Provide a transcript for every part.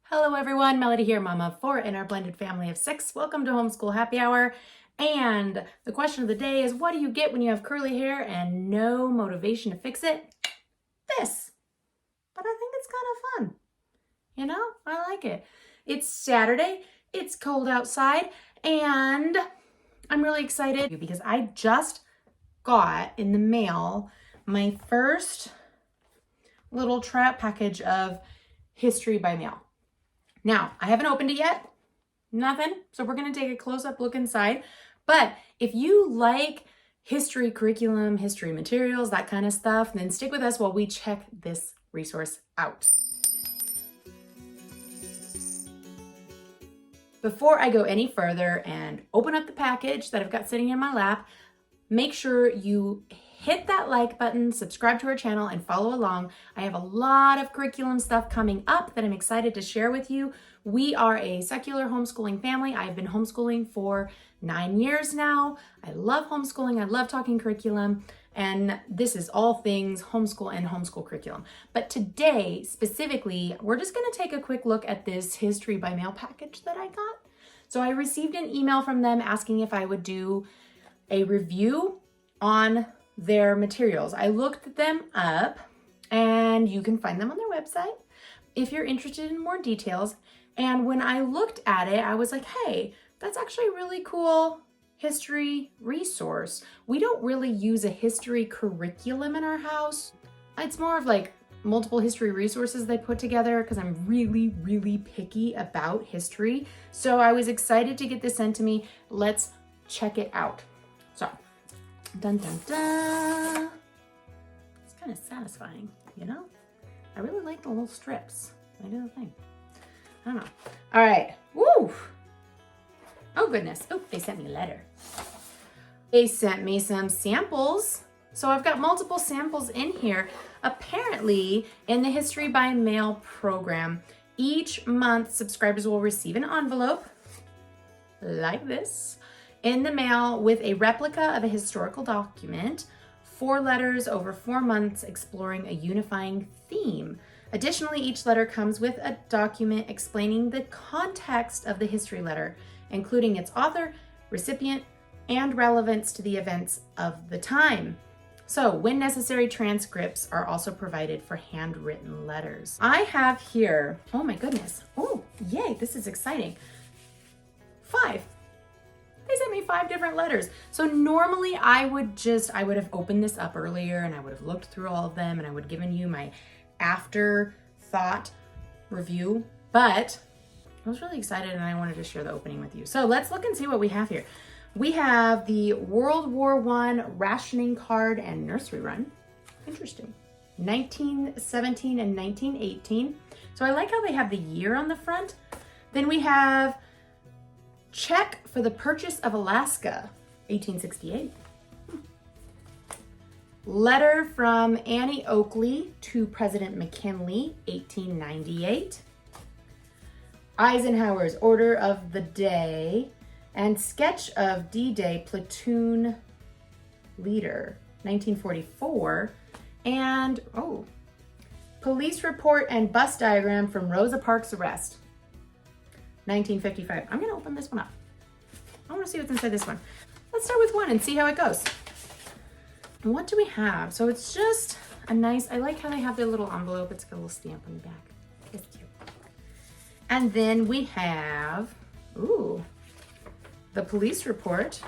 Hello everyone, Melody here, mama of 4 in our blended family of 6. Welcome to Homeschool Happy Hour. And the question of the day is, what do you get when you have curly hair and no motivation to fix it? This. But I think it's kind of fun. You know, I like it. It's Saturday, it's cold outside, and I'm really excited because I just got in the mail my first little tryout package of history by mail. Now, I haven't opened it yet, nothing, so we're gonna take a close-up look inside. But if you like history curriculum, history materials, that kind of stuff, then stick with us while we check this resource out. Before I go any further and open up the package that I've got sitting in my lap, make sure you hit that like button, subscribe to our channel, and follow along. I have a lot of curriculum stuff coming up that I'm excited to share with you. We are a secular homeschooling family. I've been homeschooling for 9 years now. I love homeschooling. I love talking curriculum. And this is all things homeschool and homeschool curriculum. But today, specifically, we're just gonna take a quick look at this history by mail package that I got. So I received an email from them asking if I would do a review on their materials. I looked them up and you can find them on their website if you're interested in more details. And when I looked at it, I was like, hey, that's actually a really cool history resource. We don't really use a history curriculum in our house. It's more of like multiple history resources they put together because I'm really, really picky about history. So I was excited to get this sent to me. Let's check it out. So, dun dun dun. It's kind of satisfying, you know? I really like the little strips. They do the thing. I don't know. All right. Woo! Oh goodness. Oh, they sent me a letter. They sent me some samples. So I've got multiple samples in here. Apparently, in the History by Mail program, each month subscribers will receive an envelope like this in the mail with a replica of a historical document, 4 letters over 4 months exploring a unifying theme. Additionally, each letter comes with a document explaining the context of the history letter, including its author, recipient, and relevance to the events of the time. So, when necessary, transcripts are also provided for handwritten letters. I have here, oh my goodness, oh, yay, this is exciting. 5. They sent me 5 different letters. So normally I would have opened this up earlier and I would have looked through all of them and I would have given you my afterthought review, but I was really excited and I wanted to share the opening with you. So let's look and see what we have here. We have the World War I rationing card and nursery run. Interesting. 1917 and 1918. So I like how they have the year on the front. Then we have check for the purchase of Alaska, 1868. Letter from Annie Oakley to President McKinley, 1898. Eisenhower's Order of the Day and sketch of D-Day platoon leader, 1944. And, police report and bus diagram from Rosa Parks' arrest, 1955. I'm gonna open this one up. I wanna see what's inside this one. Let's start with one and see how it goes. And what do we have? So it's just a nice, I like how they have their little envelope. It's got a little stamp on the back. It's cute. And then we have, the police report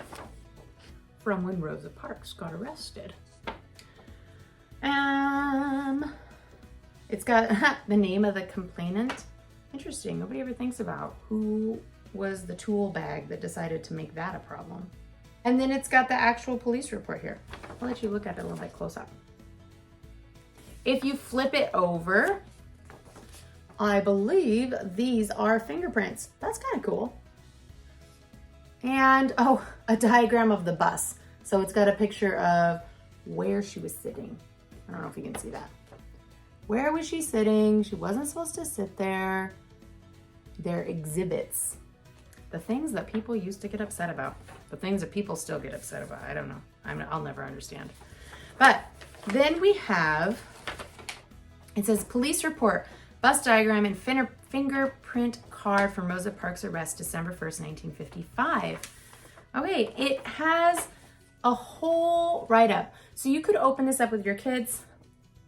from when Rosa Parks got arrested. It's got the name of the complainant. Interesting, nobody ever thinks about who was the tool bag that decided to make that a problem. And then it's got the actual police report here. I'll let you look at it a little bit close up. If you flip it over, I believe these are fingerprints. That's kind of cool. And, a diagram of the bus. So it's got a picture of where she was sitting. I don't know if you can see that. Where was she sitting? She wasn't supposed to sit there. They're exhibits. The things that people used to get upset about. The things that people still get upset about. I don't know. I'll never understand. But then we have, it says police report bus diagram, and fingerprint card from Rosa Parks' arrest December 1st, 1955. Okay, it has a whole write-up. So you could open this up with your kids.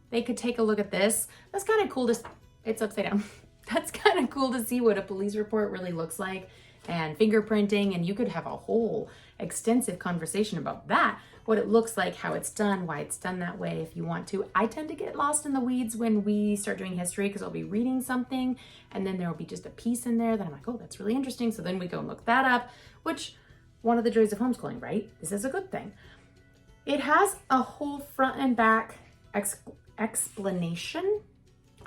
They could take a look at this. That's kind of cool to, it's upside down. That's kind of cool to see what a police report really looks like, and fingerprinting, and you could have a whole extensive conversation about that, what it looks like, how it's done, why it's done that way if you want to. I tend to get lost in the weeds when we start doing history because I'll be reading something and then there will be just a piece in there that I'm like, oh, that's really interesting. So then we go and look that up, which one of the joys of homeschooling, right? This is a good thing. It has a whole front and back explanation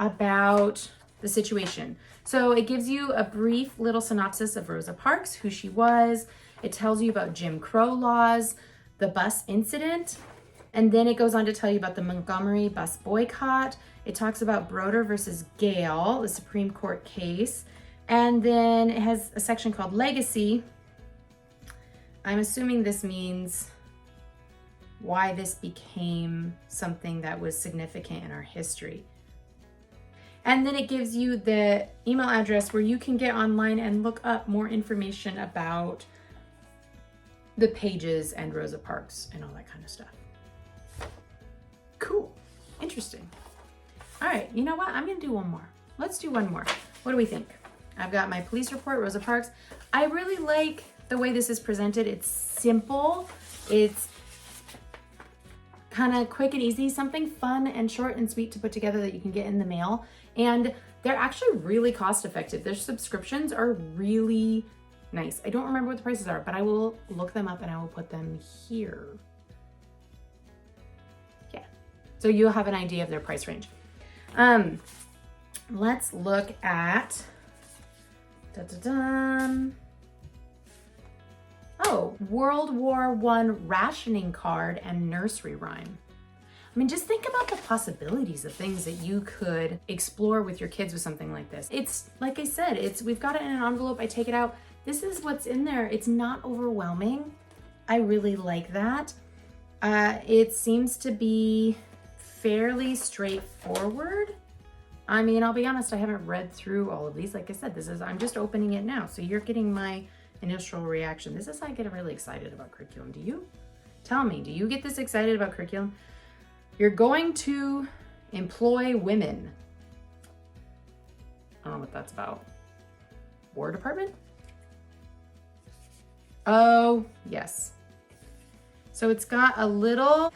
about the situation. So it gives you a brief little synopsis of Rosa Parks, who she was. It tells you about Jim Crow laws, the bus incident, and then it goes on to tell you about the Montgomery bus boycott. It talks about Broder versus Gale, the Supreme Court case, and then it has a section called Legacy. I'm assuming this means why this became something that was significant in our history. And then it gives you the email address where you can get online and look up more information about the pages and Rosa Parks and all that kind of stuff. Cool. Interesting. All right, you know what? I'm gonna do one more. Let's do one more. What do we think? I've got my police report, Rosa Parks. I really like the way this is presented. It's simple. It's kind of quick and easy, something fun and short and sweet to put together that you can get in the mail. And they're actually really cost effective. Their subscriptions are really nice. I don't remember what the prices are, but I will look them up and I will put them here. Yeah, so you'll have an idea of their price range. Let's look at, oh, World War I rationing card and nursery rhyme. I mean, just think about the possibilities of things that you could explore with your kids with something like this. It's, like I said, we've got it in an envelope, I take it out. This is what's in there. It's not overwhelming. I really like that. It seems to be fairly straightforward. I mean, I'll be honest, I haven't read through all of these. Like I said, I'm just opening it now. So you're getting my initial reaction. This is how I get really excited about curriculum. Do you? Tell me, do you get this excited about curriculum? You're going to employ women. I don't know what that's about. War Department? Oh, yes. So it's got a little,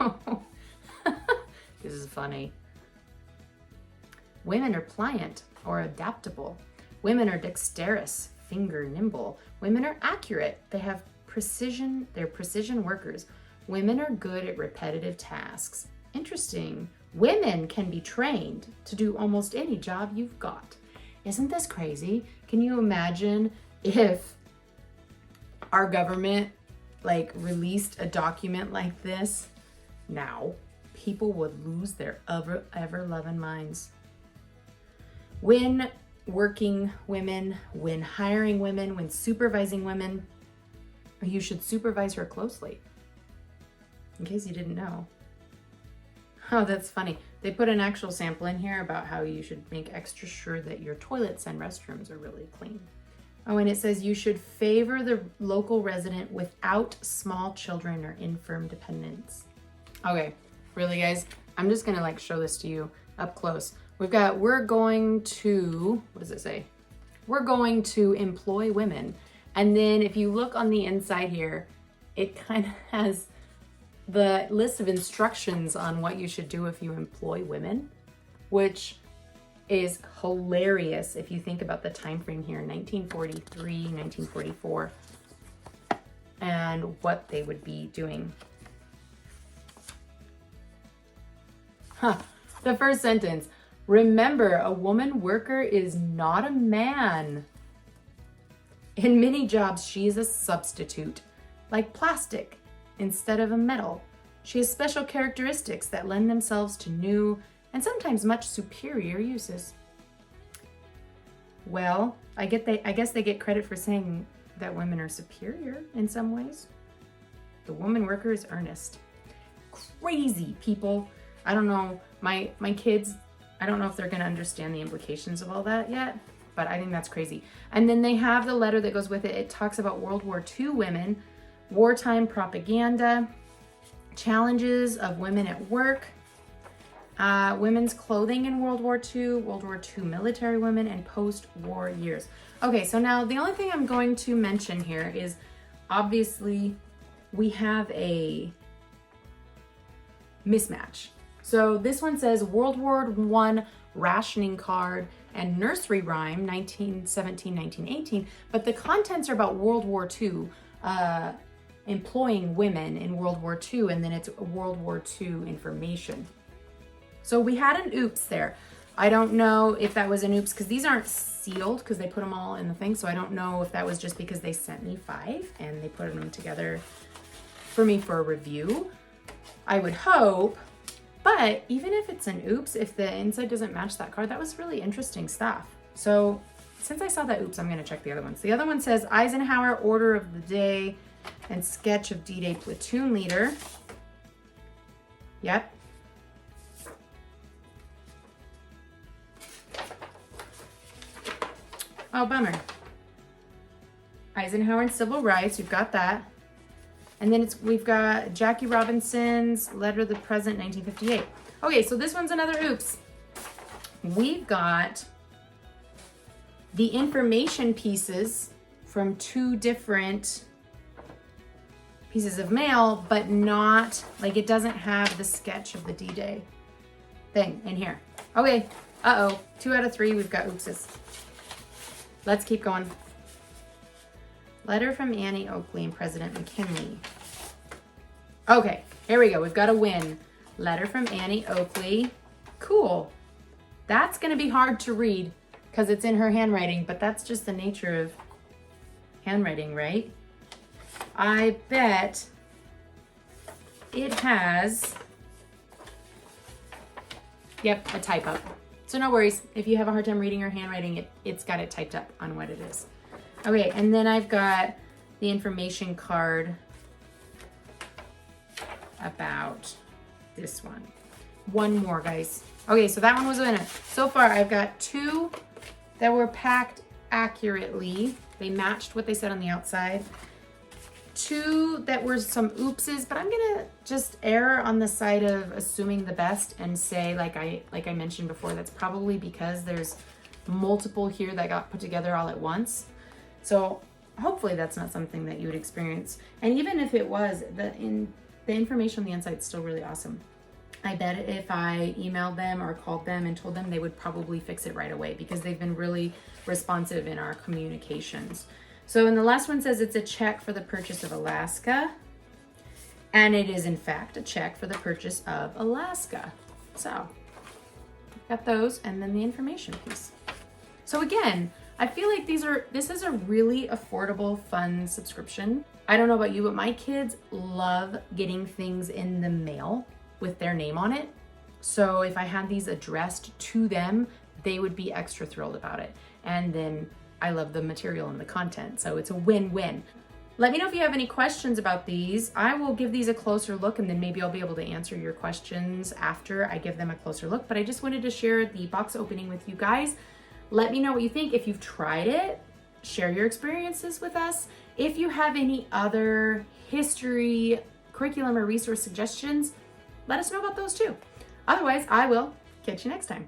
oh, this is funny. Women are pliant or adaptable. Women are dexterous, finger nimble. Women are accurate. They have precision, they're precision workers. Women are good at repetitive tasks. Interesting. Women can be trained to do almost any job you've got. Isn't this crazy? Can you imagine if our government released a document like this now? People would lose their ever-loving minds. When working women, when hiring women, when supervising women, you should supervise her closely. In case you didn't know. Oh, that's funny. They put an actual sample in here about how you should make extra sure that your toilets and restrooms are really clean. Oh, and it says you should favor the local resident without small children or infirm dependents. Okay, really guys, I'm just gonna show this to you up close. We're going to, what does it say? We're going to employ women. And then if you look on the inside here, it kind of has the list of instructions on what you should do if you employ women, which is hilarious if you think about the time frame here, 1943, 1944, and what they would be doing. The first sentence, remember, a woman worker is not a man. In many jobs, she is a substitute, like plastic instead of a metal. She has special characteristics that lend themselves to new and sometimes much superior uses. Well, I guess they get credit for saying that women are superior in some ways. The woman worker is earnest. Crazy, people. I don't know, my kids, I don't know if they're going to understand the implications of all that yet, but I think that's crazy. And then they have the letter that goes with it. It talks about World War II women, wartime propaganda, challenges of women at work, women's clothing in World War II military women, and post-war years. Okay, so now the only thing I'm going to mention here is obviously we have a mismatch. So this one says World War I rationing card and nursery rhyme 1917-1918, but the contents are about World War II, employing women in World War II, and then it's World War II information. So we had an oops there. I don't know if that was an oops because these aren't sealed because they put them all in the thing. So I don't know if that was just because they sent me 5 and they put them together for me for a review. I would hope, but even if it's an oops, if the inside doesn't match that card, that was really interesting stuff. So since I saw that oops, I'm gonna check the other ones. The other one says Eisenhower Order of the Day and sketch of D-Day platoon leader. Yep. Oh, bummer. Eisenhower and Civil Rights, we've got that. And then we've got Jackie Robinson's Letter of the President, 1958. Okay, so this one's another oops. We've got the information pieces from 2 different pieces of mail, but not, like it doesn't have the sketch of the D-Day thing in here. Okay, 2 out of 3, we've got oopses. Let's keep going. Letter from Annie Oakley and President McKinley. Okay, here we go. We've got a win. Letter from Annie Oakley. Cool. That's going to be hard to read because it's in her handwriting, but that's just the nature of handwriting, right? I bet it has, yep, a type up. So no worries. If you have a hard time reading her handwriting, it's got it typed up on what it is. Okay, and then I've got the information card about this one. One more, guys. Okay, so that one was a winner. So far, I've got 2 that were packed accurately. They matched what they said on the outside. 2 that were some oopses, but I'm gonna just err on the side of assuming the best and say, like I mentioned before, that's probably because there's multiple here that got put together all at once. So hopefully that's not something that you would experience. And even if it was, the information on the inside is still really awesome. I bet if I emailed them or called them and told them, they would probably fix it right away because they've been really responsive in our communications. So, and the last one says it's a check for the purchase of Alaska. And it is in fact a check for the purchase of Alaska. So, got those and then the information piece. So again, I feel like this is a really affordable, fun subscription. I don't know about you, but my kids love getting things in the mail with their name on it. So if I had these addressed to them, they would be extra thrilled about it. And then I love the material and the content, so it's a win-win. Let me know if you have any questions about these. I will give these a closer look and then maybe I'll be able to answer your questions after I give them a closer look. But I just wanted to share the box opening with you guys. Let me know what you think. If you've tried it, share your experiences with us. If you have any other history, curriculum, or resource suggestions, let us know about those too. Otherwise, I will catch you next time.